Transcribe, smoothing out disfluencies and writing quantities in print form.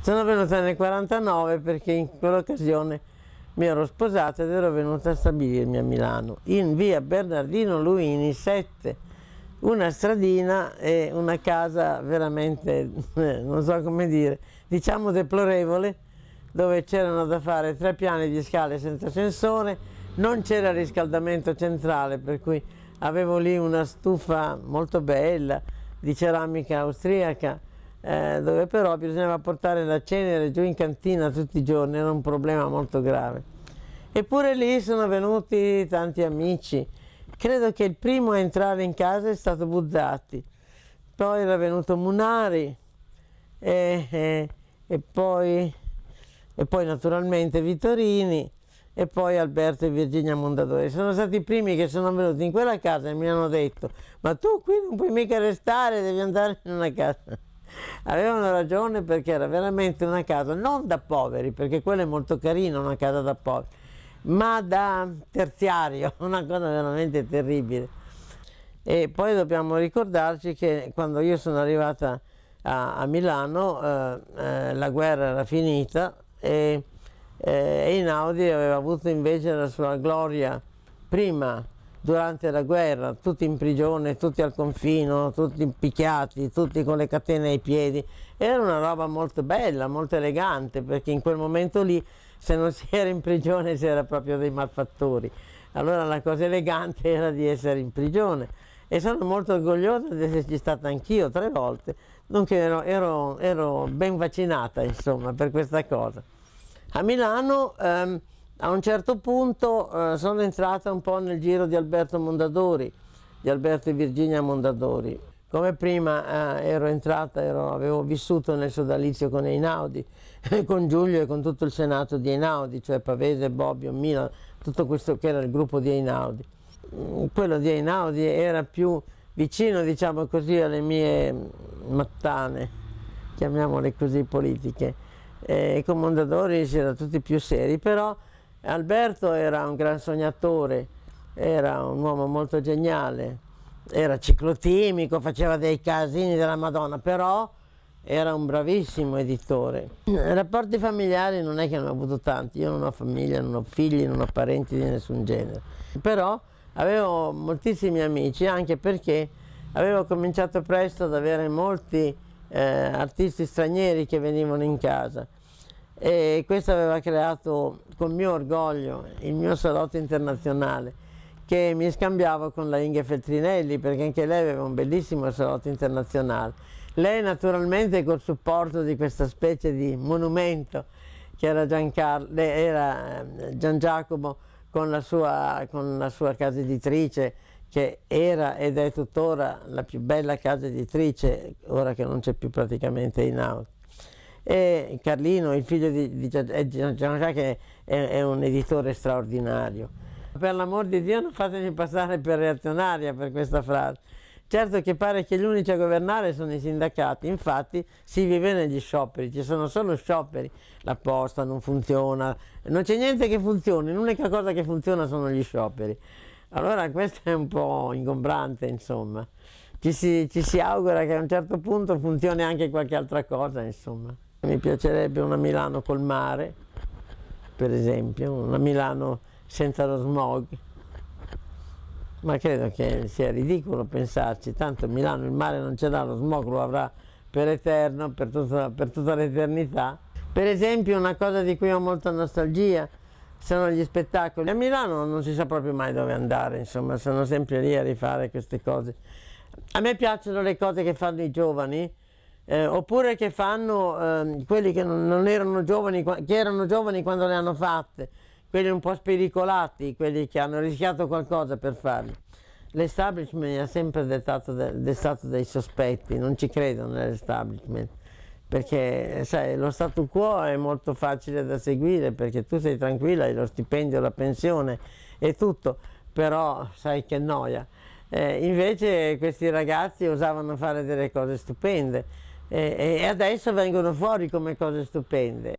Sono venuta nel 49 perché in quell'occasione mi ero sposata ed ero venuta a stabilirmi a Milano, in via Bernardino Luini 7, una stradina e una casa veramente, non so come dire, diciamo deplorevole, dove c'erano da fare 3 piani di scale senza ascensore, non c'era riscaldamento centrale, per cui avevo lì una stufa molto bella di ceramica austriaca, dove però bisognava portare la cenere giù in cantina tutti i giorni, era un problema molto grave. Eppure lì sono venuti tanti amici. Credo che il primo a entrare in casa è stato Buzzati, poi era venuto Munari e poi naturalmente Vittorini e poi Alberto e Virginia Mondadori. Sono stati i primi che sono venuti in quella casa e mi hanno detto: ma tu qui non puoi mica restare, devi andare in una casa. Avevano ragione, perché era veramente una casa non da poveri, perché quella è molto carina, una casa da poveri, ma da terziario, una cosa veramente terribile. E poi dobbiamo ricordarci che quando io sono arrivata a Milano la guerra era finita e Einaudi aveva avuto invece la sua gloria prima, durante la guerra, tutti in prigione, tutti al confino, tutti picchiati, tutti con le catene ai piedi. Era una roba molto bella, molto elegante, perché in quel momento lì, se non si era in prigione, si era proprio dei malfattori. Allora la cosa elegante era di essere in prigione. E sono molto orgogliosa di esserci stata anch'io 3 volte, dunque ero ben vaccinata, insomma, per questa cosa. A Milano a un certo punto sono entrata un po' nel giro di Alberto Mondadori, di Alberto e Virginia Mondadori. Come prima ero entrata, avevo vissuto nel sodalizio con Einaudi, con Giulio e con tutto il senato di Einaudi, cioè Pavese, Bobbio, Milan, tutto questo che era il gruppo di Einaudi. Quello di Einaudi era più vicino, diciamo così, alle mie mattane, chiamiamole così, politiche. Con Mondadori si era tutti più seri, però Alberto era un gran sognatore, era un uomo molto geniale, era ciclotimico, faceva dei casini della Madonna, però era un bravissimo editore. Rapporti familiari non è che ne ho avuto tanti, io non ho famiglia, non ho figli, non ho parenti di nessun genere, però avevo moltissimi amici, anche perché avevo cominciato presto ad avere molti artisti stranieri che venivano in casa, e questo aveva creato con mio orgoglio il mio salotto internazionale, che mi scambiavo con la Inge Feltrinelli, perché anche lei aveva un bellissimo salotto internazionale. Lei naturalmente col supporto di questa specie di monumento che era Gian Giacomo con la sua casa editrice, che era ed è tuttora la più bella casa editrice, ora che non c'è più praticamente Einaudi. E Carlino, il figlio di Gian-Jacques, che è un editore straordinario. Per l'amor di Dio non fatemi passare per reazionaria per questa frase. Certo che pare che gli unici a governare sono i sindacati, infatti si vive negli scioperi, ci sono solo scioperi, la posta non funziona, non c'è niente che funzioni, l'unica cosa che funziona sono gli scioperi. Allora questo è un po' ingombrante, insomma. Ci si augura che a un certo punto funzioni anche qualche altra cosa, insomma. Mi piacerebbe una Milano col mare, per esempio, una Milano senza lo smog, ma credo che sia ridicolo pensarci, tanto Milano il mare non ce l'ha, lo smog lo avrà per eterno, per tutta l'eternità. Per esempio, una cosa di cui ho molta nostalgia sono gli spettacoli. A Milano non si sa proprio mai dove andare, insomma, sono sempre lì a rifare queste cose. A me piacciono le cose che fanno i giovani, oppure che fanno quelli che non erano giovani, che erano giovani quando le hanno fatte, quelli un po' spericolati, quelli che hanno rischiato qualcosa per farli. L'establishment mi ha sempre destato dei sospetti, non ci credo nell'establishment, perché sai, lo statu quo è molto facile da seguire, perché tu sei tranquilla, hai lo stipendio, la pensione e tutto, però sai che noia. Invece questi ragazzi osavano fare delle cose stupende e adesso vengono fuori come cose stupende.